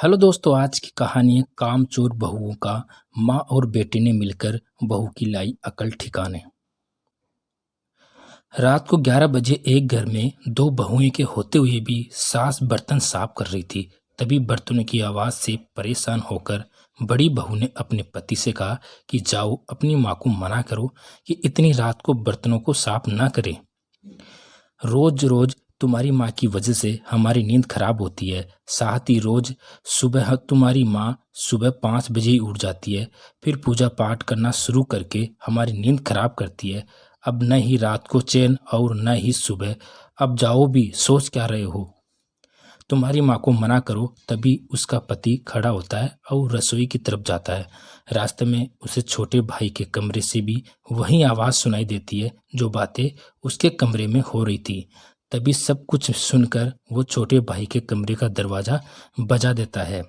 Hello दोस्तों, आज की कहानी है कामचोर बहुओं का। माँ और बेटे ने मिलकर बहू की लाई अकल ठिकाने। रात को 11 बजे एक घर में दो बहुएं के होते हुए भी सास बर्तन साफ कर रही थी। तभी बर्तनों की आवाज से परेशान होकर बड़ी बहू ने अपने पति से कहा कि जाओ अपनी माँ को मना करो कि इतनी रात को बर्तनों को साफ ना करे। रोज रोज तुम्हारी माँ की वजह से हमारी नींद खराब होती है। साथ ही रोज सुबह तुम्हारी माँ सुबह 5 बजे ही उठ जाती है, फिर पूजा पाठ करना शुरू करके हमारी नींद खराब करती है। अब न ही रात को चैन और न ही सुबह। अब जाओ भी, सोच क्या रहे हो? तुम्हारी माँ को मना करो। तभी उसका पति खड़ा होता है और रसोई की तरफ जाता है। रास्ते में उसे छोटे भाई के कमरे से भी वही आवाज़ सुनाई देती है जो बातें उसके कमरे में हो रही थी। तभी सब कुछ सुनकर वो छोटे भाई के कमरे का दरवाज़ा बजा देता है।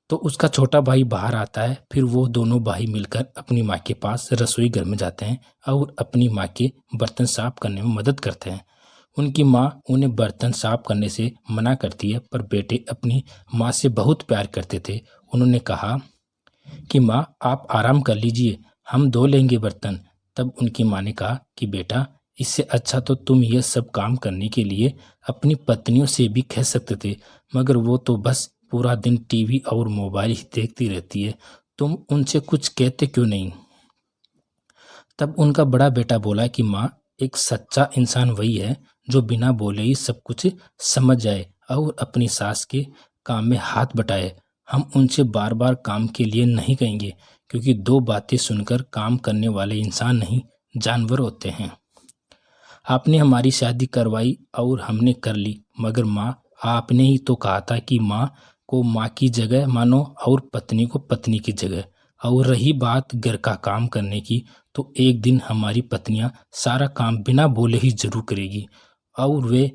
तो उसका छोटा भाई बाहर आता है। फिर वो दोनों भाई मिलकर अपनी माँ के पास रसोई घर में जाते हैं और अपनी माँ के बर्तन साफ करने में मदद करते हैं। उनकी माँ उन्हें बर्तन साफ करने से मना करती है, पर बेटे अपनी माँ से बहुत प्यार करते थे। उन्होंने कहा कि माँ आप आराम कर लीजिए, हम धो लेंगे बर्तन। तब उनकी माँ ने कहा कि बेटा, इससे अच्छा तो तुम ये सब काम करने के लिए अपनी पत्नियों से भी कह सकते थे, मगर वो तो बस पूरा दिन टीवी और मोबाइल ही देखती रहती है। तुम उनसे कुछ कहते क्यों नहीं? तब उनका बड़ा बेटा बोला कि माँ, एक सच्चा इंसान वही है जो बिना बोले ही सब कुछ समझ जाए और अपनी सास के काम में हाथ बटाए। हम उनसे बार बार काम के लिए नहीं कहेंगे, क्योंकि दो बातें सुनकर काम करने वाले इंसान नहीं, जानवर होते हैं। आपने हमारी शादी करवाई और हमने कर ली, मगर माँ, आपने ही तो कहा था कि माँ को माँ की जगह मानो और पत्नी को पत्नी की जगह। और रही बात घर का काम करने की, तो एक दिन हमारी पत्नियां सारा काम बिना बोले ही जरूर करेगी। और वे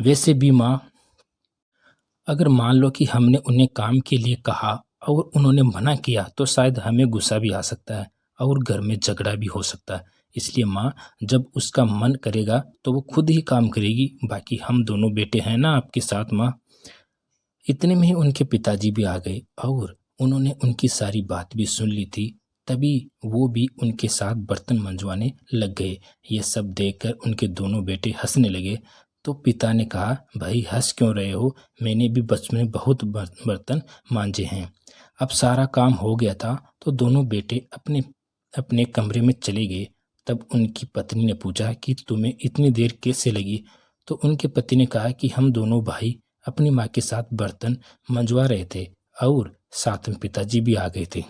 वैसे भी माँ, अगर मान लो कि हमने उन्हें काम के लिए कहा और उन्होंने मना किया, तो शायद हमें गुस्सा भी आ सकता है और घर में झगड़ा भी हो सकता है। इसलिए माँ, जब उसका मन करेगा तो वो खुद ही काम करेगी। बाकी हम दोनों बेटे हैं ना आपके साथ माँ। इतने में ही उनके पिताजी भी आ गए और उन्होंने उनकी सारी बात भी सुन ली थी। तभी वो भी उनके साथ बर्तन मंजवाने लग गए। ये सब देखकर उनके दोनों बेटे हंसने लगे। तो पिता ने कहा, भाई हंस क्यों रहे हो? मैंने भी बचपन में बहुत बर्तन मांजे हैं। अब सारा काम हो गया था तो दोनों बेटे अपने अपने कमरे में चले गए। तब उनकी पत्नी ने पूछा कि तुम्हें इतनी देर कैसे लगी? तो उनके पति ने कहा कि हम दोनों भाई अपनी माँ के साथ बर्तन मंजवा रहे थे और साथ में पिताजी भी आ गए थे।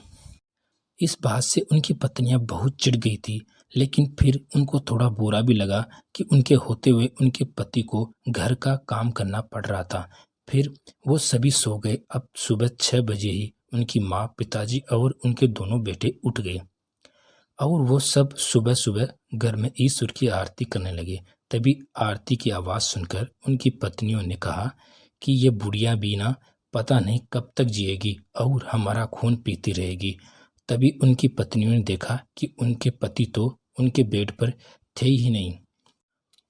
इस बात से उनकी पत्नियां बहुत चिढ़ गई थी, लेकिन फिर उनको थोड़ा बुरा भी लगा कि उनके होते हुए उनके पति को घर का काम करना पड़ रहा था। फिर वो सभी सो गए। अब सुबह 6 बजे ही उनकी माँ, पिताजी और उनके दोनों बेटे उठ गए और वो सब सुबह सुबह घर में ईश्वर की आरती करने लगे। तभी आरती की आवाज़ सुनकर उनकी पत्नियों ने कहा कि ये बुढ़िया भी ना पता नहीं कब तक जिएगी और हमारा खून पीती रहेगी। तभी उनकी पत्नियों ने देखा कि उनके पति तो उनके बेड पर थे ही नहीं।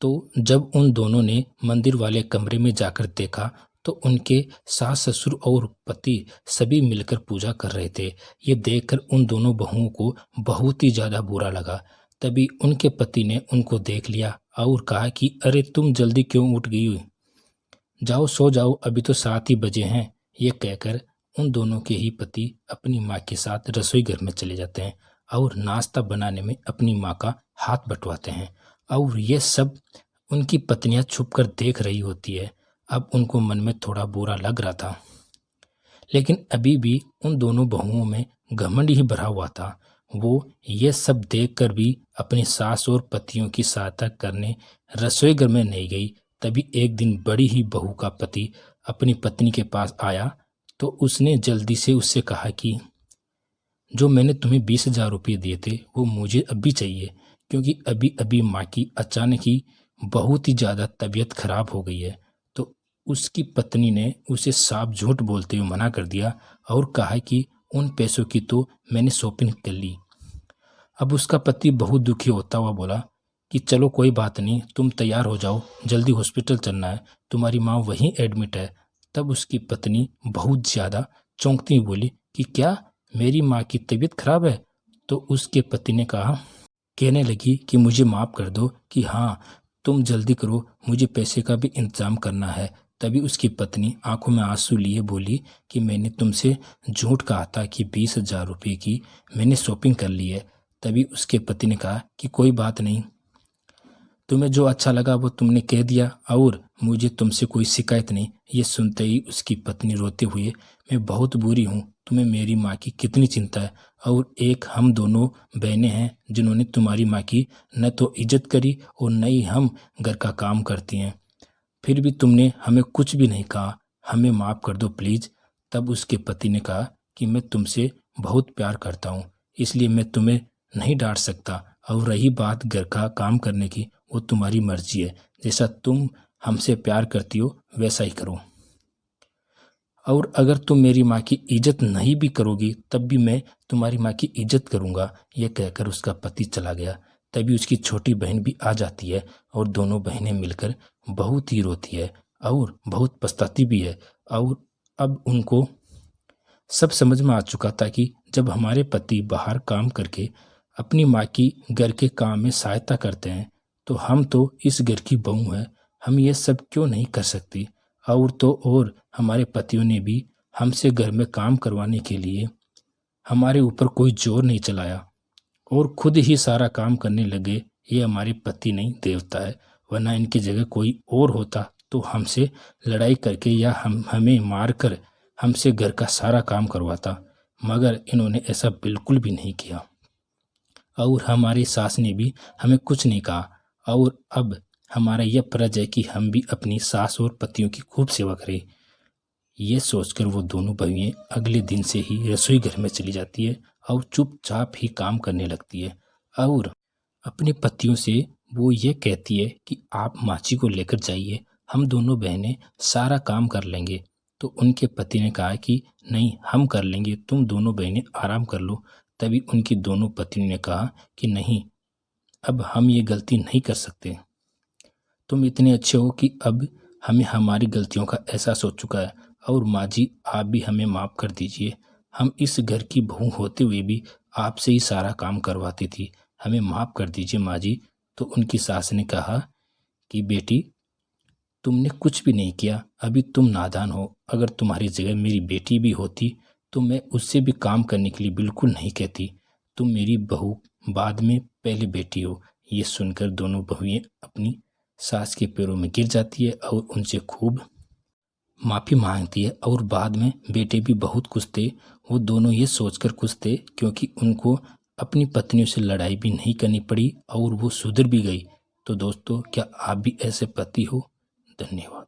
तो जब उन दोनों ने मंदिर वाले कमरे में जाकर देखा, तो उनके सास ससुर और पति सभी मिलकर पूजा कर रहे थे। ये देखकर उन दोनों बहुओं को बहुत ही ज़्यादा बुरा लगा। तभी उनके पति ने उनको देख लिया और कहा कि अरे तुम जल्दी क्यों उठ गई हुई? जाओ सो जाओ, अभी तो 7 ही बजे हैं। ये कहकर उन दोनों के ही पति अपनी माँ के साथ रसोई घर में चले जाते हैं और नाश्ता बनाने में अपनी माँ का हाथ बटवाते हैं। और ये सब उनकी पत्नियां छुपकर देख रही होती है। अब उनको मन में थोड़ा बुरा लग रहा था, लेकिन अभी भी उन दोनों बहुओं में घमंड ही भरा हुआ था। वो ये सब देखकर भी अपनी सास और पतियों की सहायता करने रसोई घर में नहीं गई। तभी एक दिन बड़ी ही बहू का पति अपनी पत्नी के पास आया, तो उसने जल्दी से उससे कहा कि जो मैंने तुम्हें 20,000 रुपये दिए थे वो मुझे अभी चाहिए, क्योंकि अभी अभी माँ की अचानक ही बहुत ही ज़्यादा तबीयत खराब हो गई है। तो उसकी पत्नी ने उसे साफ झूठ बोलते हुए मना कर दिया और कहा कि उन पैसों की तो मैंने शॉपिंग कर ली। अब उसका पति बहुत दुखी होता हुआ बोला कि चलो कोई बात नहीं, तुम तैयार हो जाओ, जल्दी हॉस्पिटल चलना है, तुम्हारी माँ वहीं एडमिट है। तब उसकी पत्नी बहुत ज़्यादा चौंकती हुई बोली कि क्या मेरी माँ की तबीयत खराब है? तो उसके पति ने कहने लगी कि मुझे माफ़ कर दो कि हाँ, तुम जल्दी करो, मुझे पैसे का भी इंतज़ाम करना है। तभी उसकी पत्नी आंखों में आंसू लिए बोली कि मैंने तुमसे झूठ कहा था कि 20,000 रुपये की मैंने शॉपिंग कर ली है। तभी उसके पति ने कहा कि कोई बात नहीं, तुम्हें जो अच्छा लगा वो तुमने कह दिया और मुझे तुमसे कोई शिकायत नहीं। ये सुनते ही उसकी पत्नी रोते हुए, मैं बहुत बुरी हूँ, तुम्हें मेरी माँ की कितनी चिंता है और एक हम दोनों बहनें हैं जिन्होंने तुम्हारी माँ की न तो इज्जत करी और न ही हम घर का काम करती हैं, फिर भी तुमने हमें कुछ भी नहीं कहा, हमें माफ़ कर दो प्लीज़। तब उसके पति ने कहा कि मैं तुमसे बहुत प्यार करता हूँ, इसलिए मैं तुम्हें नहीं डांट सकता, और रही बात घर का काम करने की, वो तुम्हारी मर्जी है, जैसा तुम हमसे प्यार करती हो वैसा ही करो, और अगर तुम मेरी माँ की इज्जत नहीं भी करोगी तब भी मैं तुम्हारी माँ की इज्जत करूँगा। यह कहकर उसका पति चला गया। तभी उसकी छोटी बहन भी आ जाती है और दोनों बहनें मिलकर बहुत ही रोती है और बहुत पछताती भी है। और अब उनको सब समझ में आ चुका था कि जब हमारे पति बाहर काम करके अपनी माँ की घर के काम में सहायता करते हैं तो हम तो इस घर की बहू हैं, हम ये सब क्यों नहीं कर सकती। और तो और हमारे पतियों ने भी हमसे घर में काम करवाने के लिए हमारे ऊपर कोई जोर नहीं चलाया और खुद ही सारा काम करने लगे। ये हमारे पति नहीं देवता है, वरना इनकी जगह कोई और होता तो हमसे लड़ाई करके या हमें मार कर हमसे घर का सारा काम करवाता, मगर इन्होंने ऐसा बिल्कुल भी नहीं किया। और हमारी सास ने भी हमें कुछ नहीं कहा। और अब हमारा यह फर्ज है कि हम भी अपनी सास और पतियों की खूब सेवा करें। ये सोचकर वो दोनों बहनें अगले दिन से ही रसोई घर में चली जाती है और चुपचाप ही काम करने लगती है और अपने पतियों से वो ये कहती है कि आप माची को लेकर जाइए, हम दोनों बहनें सारा काम कर लेंगे। तो उनके पति ने कहा कि नहीं, हम कर लेंगे, तुम दोनों बहनें आराम कर लो। तभी उनकी दोनों पत्नियों ने कहा कि नहीं, अब हम ये गलती नहीं कर सकते, तुम इतने अच्छे हो कि अब हमें हमारी गलतियों का एहसास हो चुका है, और माँ जी आप भी हमें माफ़ कर दीजिए, हम इस घर की बहू होते हुए भी आपसे ही सारा काम करवाती थी, हमें माफ़ कर दीजिए माँ जी। तो उनकी सास ने कहा कि बेटी, तुमने कुछ भी नहीं किया, अभी तुम नादान हो, अगर तुम्हारी जगह मेरी बेटी भी होती तो मैं उससे भी काम करने के लिए बिल्कुल नहीं कहती, तुम मेरी बहू बाद में पहले बेटी हो। ये सुनकर दोनों बहुएं अपनी सास के पैरों में गिर जाती है और उनसे खूब माफ़ी मांगती है, और बाद में बेटे भी बहुत खुश थे। वो दोनों ये सोचकर खुश थे क्योंकि उनको अपनी पत्नियों से लड़ाई भी नहीं करनी पड़ी और वो सुधर भी गई। तो दोस्तों, क्या आप भी ऐसे पति हो? धन्यवाद।